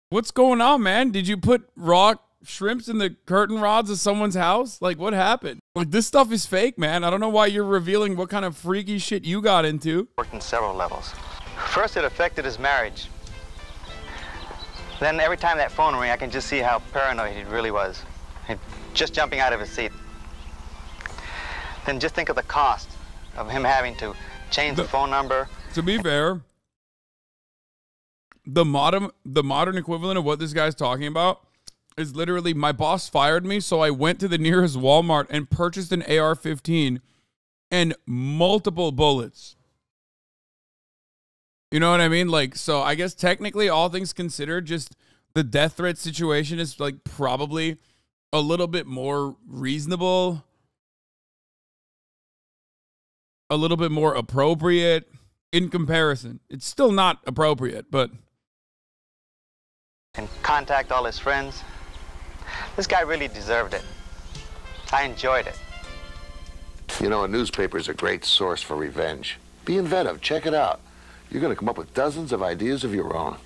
What's going on, man? Did you put raw shrimps in the curtain rods of someone's house? Like, what happened? Like, this stuff is fake, man. I don't know why you're revealing what kind of freaky shit you got into. Worked in several levels. First, it affected his marriage. Then every time that phone rang, I can just see how paranoid he really was. He'd just jumping out of his seat. Then just think of the cost of him having to change the phone number, To be fair, the modern equivalent of what this guy's talking about is literally, my boss fired me, so I went to the nearest Walmart and purchased an AR-15 and multiple bullets. You know what I mean? Like, so I guess technically, all things considered, just the death threat situation is like probably a little bit more reasonable, a little bit more appropriate in comparison. It's still not appropriate, but... And contact all his friends. This guy really deserved it. I enjoyed it. You know, a newspaper's a great source for revenge. Be inventive. Check it out. You're going to come up with dozens of ideas of your own.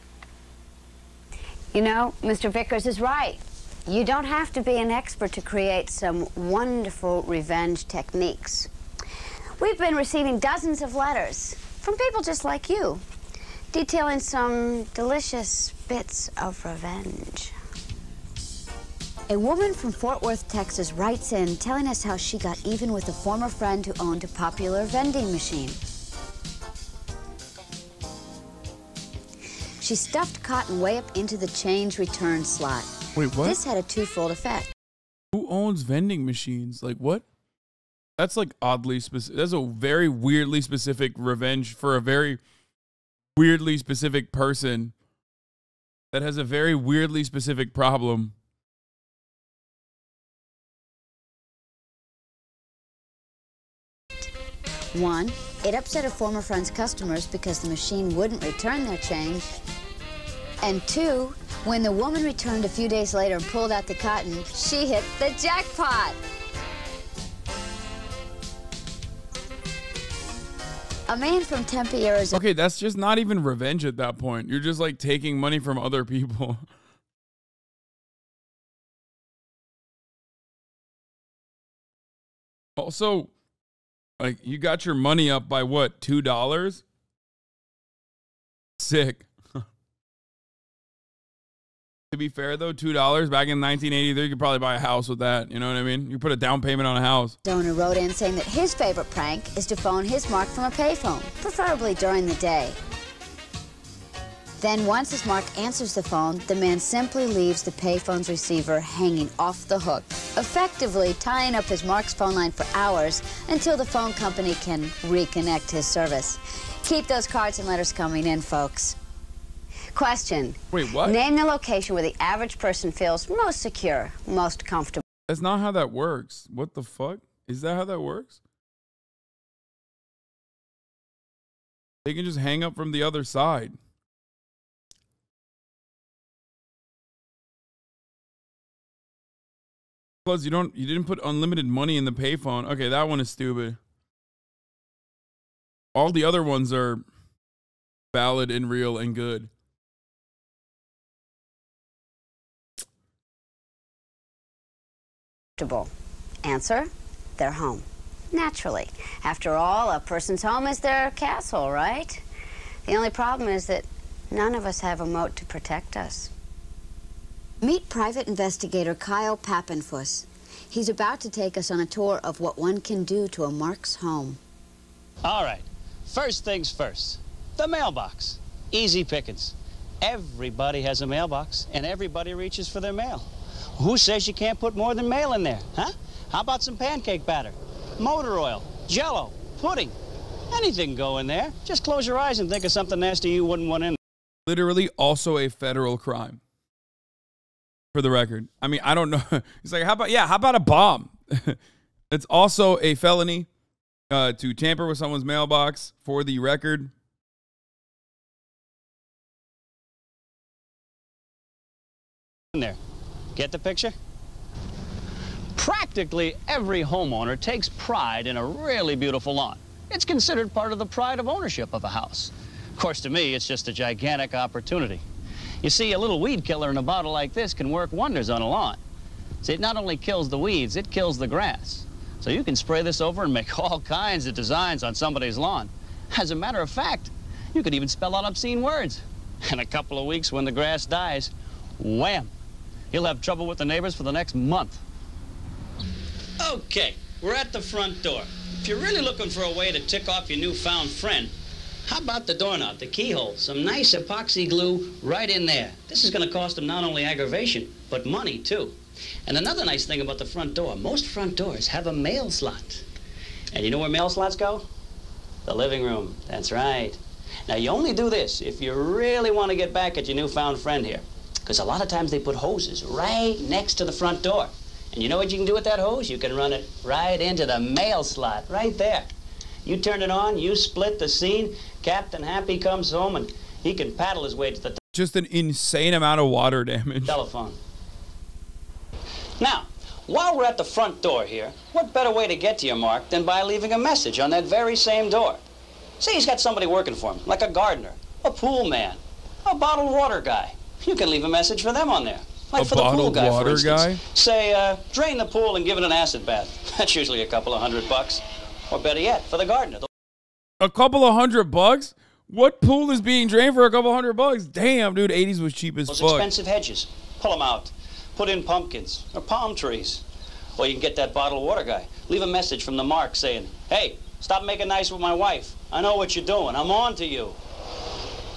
You know, Mr. Vickers is right. You don't have to be an expert to create some wonderful revenge techniques. We've been receiving dozens of letters from people just like you, detailing some delicious bits of revenge. A woman from Fort Worth, Texas writes in telling us how she got even with a former friend who owned a popular vending machine. She stuffed cotton way up into the change return slot. Wait, what? This had a twofold effect. Who owns vending machines? Like, what? That's like oddly specific. That's a very weirdly specific revenge for a very weirdly specific person that has a very weirdly specific problem. One, it upset a former friend's customers because the machine wouldn't return their change. And two, when the woman returned a few days later and pulled out the cotton, she hit the jackpot. A man from Tempe, Arizona. Okay, that's just not even revenge at that point. You're just like taking money from other people. Also, like, you got your money up by what, $2? Sick. To be fair, though, $2 back in 1983, you could probably buy a house with that. You know what I mean? You put a down payment on a house. Donor wrote in saying that his favorite prank is to phone his mark from a payphone, preferably during the day. Then once his mark answers the phone, the man simply leaves the payphone's receiver hanging off the hook, effectively tying up his mark's phone line for hours until the phone company can reconnect his service. Keep those cards and letters coming in, folks. Question. Wait, what? Name the location where the average person feels most secure, most comfortable. That's not how that works. What the fuck? Is that how that works? They can just hang up from the other side. Plus, you didn't put unlimited money in the payphone. Okay, that one is stupid. All the other ones are valid and real and good. Answer, their home. Naturally. After all, a person's home is their castle, right? The only problem is that none of us have a moat to protect us. Meet private investigator Kyle Pappenfuss. He's about to take us on a tour of what one can do to a mark's home. All right, first things first, the mailbox. Easy pickings. Everybody has a mailbox, and everybody reaches for their mail. Who says you can't put more than mail in there, huh? How about some pancake batter, motor oil, Jell-O, pudding? Anything can go in there. Just close your eyes and think of something nasty you wouldn't want in. Literally also a federal crime. For the record. I mean, I don't know. He's like, how about a bomb? It's also a felony to tamper with someone's mailbox, for the record. In there. Get the picture? Practically every homeowner takes pride in a really beautiful lawn. It's considered part of the pride of ownership of a house. Of course, to me, it's just a gigantic opportunity. You see, a little weed killer in a bottle like this can work wonders on a lawn. See, it not only kills the weeds, it kills the grass. So you can spray this over and make all kinds of designs on somebody's lawn. As a matter of fact, you could even spell out obscene words. In a couple of weeks, when the grass dies, wham! You'll have trouble with the neighbors for the next month. Okay, we're at the front door. If you're really looking for a way to tick off your newfound friend, How about the doorknob, the keyhole? Some nice epoxy glue right in there. This is going to cost them not only aggravation, but money, too. And another nice thing about the front door, most front doors have a mail slot. And you know where mail slots go? The living room. That's right. Now, you only do this if you really want to get back at your newfound friend here. Because a lot of times they put hoses right next to the front door. And you know what you can do with that hose? You can run it right into the mail slot, right there. You turn it on, you split the scene, Captain Happy comes home, and he can paddle his way to the Just an insane amount of water damage. telephone. Now, while we're at the front door here, what better way to get to your mark than by leaving a message on that very same door? Say he's got somebody working for him, like a gardener, a pool man, a bottled water guy. You can leave a message for them on there. Like for the pool guy, for instance. Say, drain the pool and give it an acid bath. That's usually a couple of $100. Or better yet, for the gardener. A couple of $100? What pool is being drained for a couple $100? Damn, dude, 80s was cheap as Those fuck. expensive hedges. Pull them out. Put in pumpkins or palm trees. Or you can get that bottled water guy. Leave a message from the mark saying, hey, stop making nice with my wife. I know what you're doing. I'm on to you.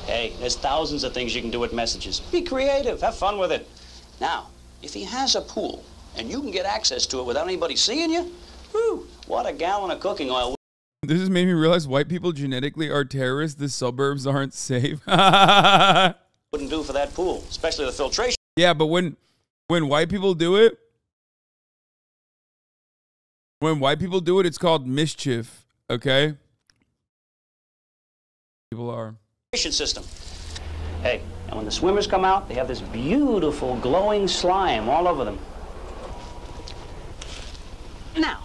Hey, there's thousands of things you can do with messages. Be creative. Have fun with it. Now, if he has a pool and you can get access to it without anybody seeing you, whew, what a gallon of cooking oil. This has made me realize white people genetically are terrorists. The suburbs aren't safe. Wouldn't do for that pool, especially the filtration. Yeah, but when white people do it, it's called mischief, okay? People are. System. Hey, and when the swimmers come out, they have this beautiful glowing slime all over them. Now,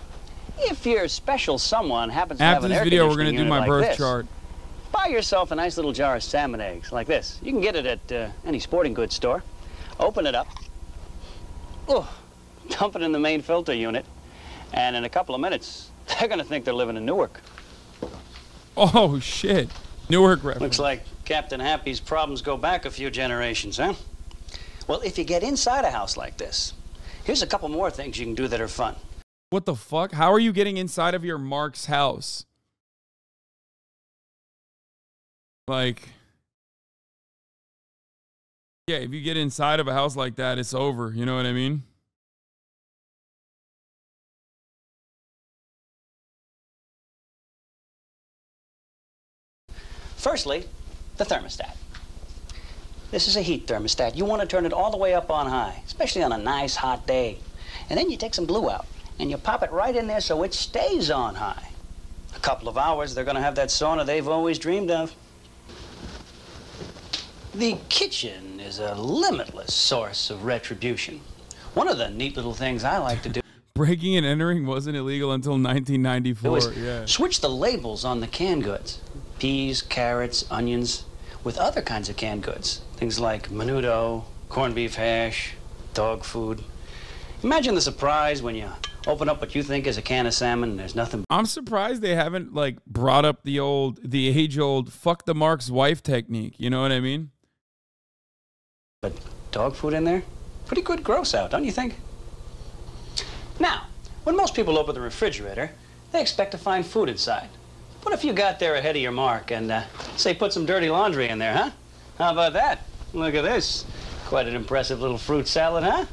if your special someone happens to have After an this air video, we're going to conditioning do my unit birth like this, chart. buy yourself a nice little jar of salmon eggs like this. You can get it at any sporting goods store. Open it up. Oh, dump it in the main filter unit. And in a couple of minutes, they're going to think they're living in Newark. Oh, shit. Newark reference. Looks like Captain Happy's problems go back a few generations, huh? Well, if you get inside a house like this, here's a couple more things you can do that are fun. What the fuck? How are you getting inside of your Mark's house? Like, yeah, if you get inside of a house like that, it's over. You know what I mean? Firstly, the thermostat. This is a heat thermostat. You want to turn it all the way up on high, especially on a nice hot day. And then you take some glue out and you pop it right in there so it stays on high. A couple of hours, they're going to have that sauna they've always dreamed of. The kitchen is a limitless source of retribution. One of the neat little things I like to do Breaking and entering wasn't illegal until 1994. was Yeah. switch the labels on the canned goods. Peas, carrots, onions, with other kinds of canned goods. Things like menudo, corned beef hash, dog food. Imagine the surprise when you open up what you think is a can of salmon and there's nothing. I'm surprised they haven't like brought up the age-old fuck the Mark's wife technique. You know what I mean? But dog food in there? Pretty good gross out, don't you think? Now, when most people open the refrigerator, they expect to find food inside. What if you got there ahead of your mark and, say, put some dirty laundry in there, huh? How about that? Look at this. Quite an impressive little fruit salad, huh?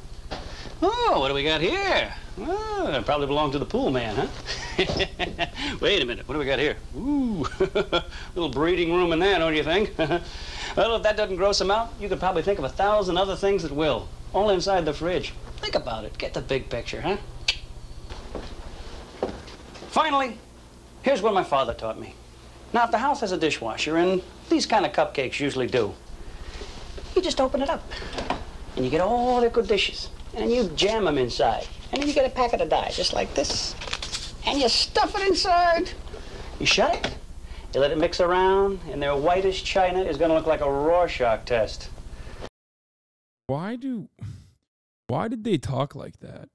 Oh, what do we got here? Oh, it probably belonged to the pool man, huh? Wait a minute, what do we got here? Ooh, little breeding room in there, don't you think? Well, if that doesn't gross them out, you could probably think of 1,000 other things that will, all inside the fridge. Think about it. Get the big picture, huh? Finally, here's what my father taught me. Now, if the house has a dishwasher, and these kind of cupcakes usually do, you just open it up, and you get all the good dishes, and you jam them inside, and then you get a packet of dye, just like this, and you stuff it inside. You shut it, you let it mix around, and their whitest china is going to look like a Rorschach test. Why did they talk like that?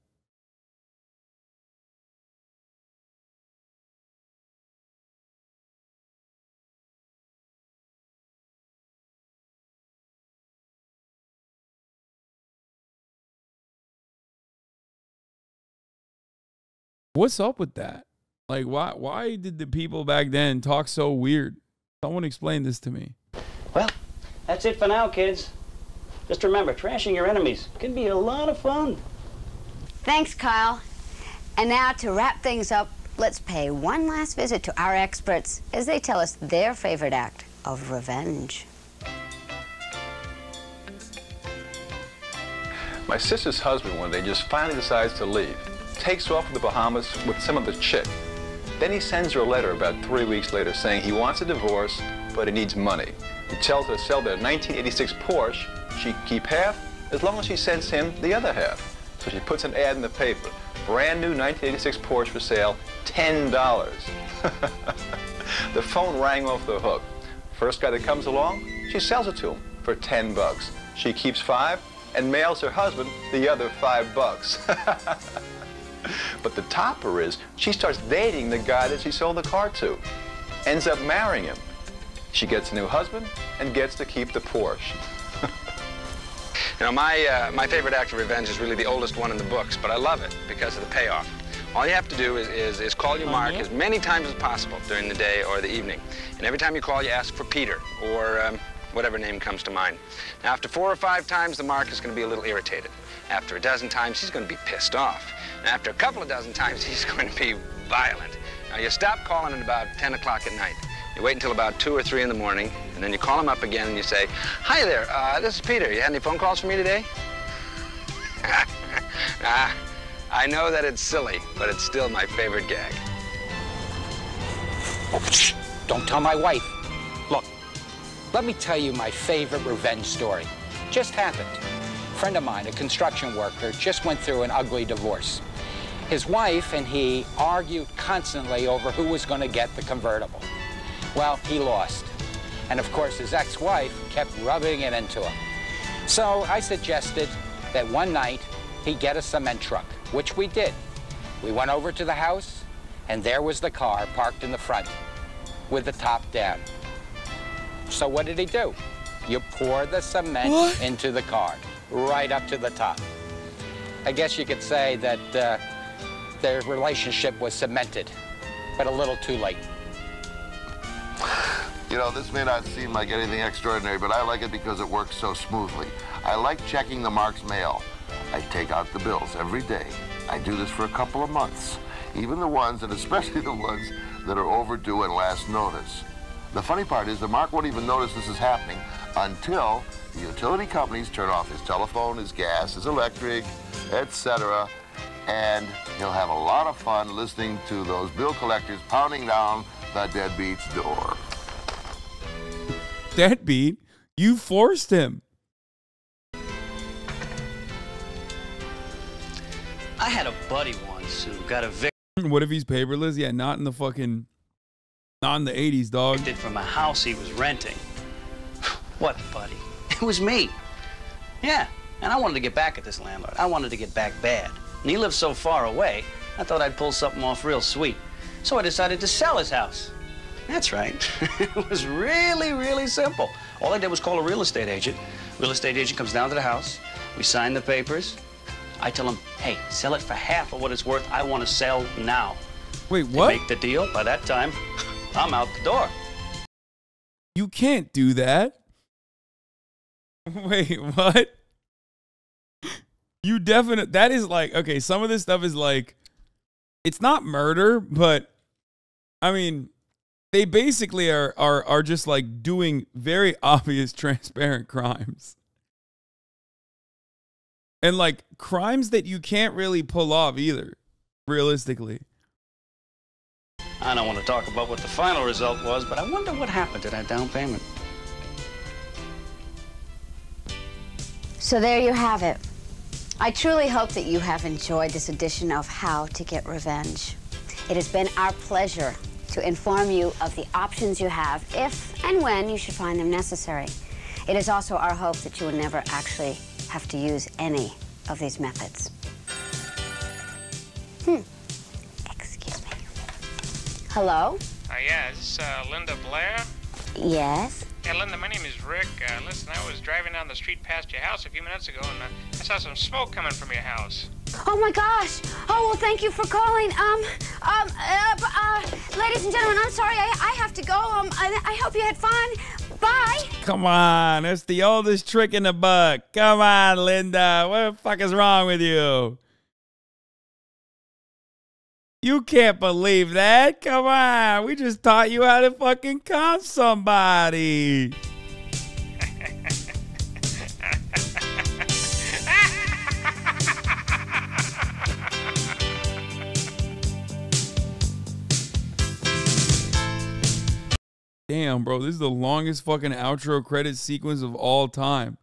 What's up with that? Like, why did the people back then talk so weird? Someone explain this to me. Well, that's it for now, kids. Just remember, trashing your enemies can be a lot of fun. Thanks, Kyle. And now to wrap things up, let's pay one last visit to our experts as they tell us their favorite act of revenge. My sister's husband one day just finally decides to leave. Takes off to the Bahamas with some other chick. Then he sends her a letter about 3 weeks later saying he wants a divorce, but he needs money. He tells her to sell their 1986 Porsche. She can keep half as long as she sends him the other half. So she puts an ad in the paper. Brand new 1986 Porsche for sale, $10. The phone rang off the hook. First guy that comes along, she sells it to him for 10 bucks. She keeps 5 and mails her husband the other 5 bucks. But the topper is she starts dating the guy that she sold the car to. Ends up marrying him. She gets a new husband and gets to keep the Porsche. You know, my favorite act of revenge is really the oldest one in the books, but I love it because of the payoff. All you have to do is call your Mark as many times as possible during the day or the evening. And every time you call, you ask for Peter or whatever name comes to mind. Now, after 4 or 5 times, the Mark is going to be a little irritated. After a dozen times, he's going to be pissed off. And after a couple of dozen times, he's going to be violent. Now, you stop calling at about 10 o'clock at night. You wait until about 2 or 3 in the morning, and then you call him up again and you say, "Hi there, this is Peter. You had any phone calls for me today?" I know that it's silly, but it's still my favorite gag. Don't tell my wife. Look, let me tell you my favorite revenge story. Just happened. A friend of mine, a construction worker, just went through an ugly divorce. His wife and he argued constantly over who was going to get the convertible. Well, he lost. And of course, his ex-wife kept rubbing it into him. So I suggested that one night he get a cement truck, which we did. We went over to the house, and there was the car parked in the front with the top down. So what did he do? You pour the cement into the car, right up to the top. I guess you could say that their relationship was cemented, but a little too late. You know, this may not seem like anything extraordinary, but I like it because it works so smoothly. I like checking the Mark's mail. I take out the bills every day. I do this for a couple of months, even the ones, and especially the ones that are overdue and last notice. The funny part is the Mark won't even notice this is happening until the utility companies turn off his telephone, his gas, his electric, etc. And he'll have a lot of fun listening to those bill collectors pounding down the deadbeat's door. Deadbeat? You forced him. I had a buddy once who got evicted. What if he's paperless? Yeah, not in the 80s, dog. From a house he was renting. What, buddy? It was me. Yeah, and I wanted to get back at this landlord. I wanted to get back bad. And he lived so far away, I thought I'd pull something off real sweet. So I decided to sell his house. That's right. It was really, really simple. All I did was call a real estate agent. Real estate agent comes down to the house. We sign the papers. I tell him, hey, sell it for half of what it's worth. I want to sell now. Wait, what? They make the deal. By that time, I'm out the door. You can't do that. Wait, what? You definitely, that is like, okay, some of this stuff is like, it's not murder, but I mean, they basically are just like doing very obvious, transparent crimes. And like crimes that you can't really pull off either, realistically. I don't want to talk about what the final result was, but I wonder what happened to that down payment. So there you have it. I truly hope that you have enjoyed this edition of How to Get Revenge. It has been our pleasure to inform you of the options you have if and when you should find them necessary. It is also our hope that you will never actually have to use any of these methods. Excuse me. Hello? Yeah, is this Linda Blair? Yes. Yeah, Linda, my name is Rick. Listen, I was driving down the street past your house a few minutes ago, and I saw some smoke coming from your house. Oh my gosh! Oh well, thank you for calling. Ladies and gentlemen, I'm sorry, I have to go. I hope you had fun. Bye. Come on, that's the oldest trick in the book. Come on, Linda. What the fuck is wrong with you? You can't believe that. Come on, we just taught you how to fucking con somebody. Damn, bro, this is the longest fucking outro credit sequence of all time.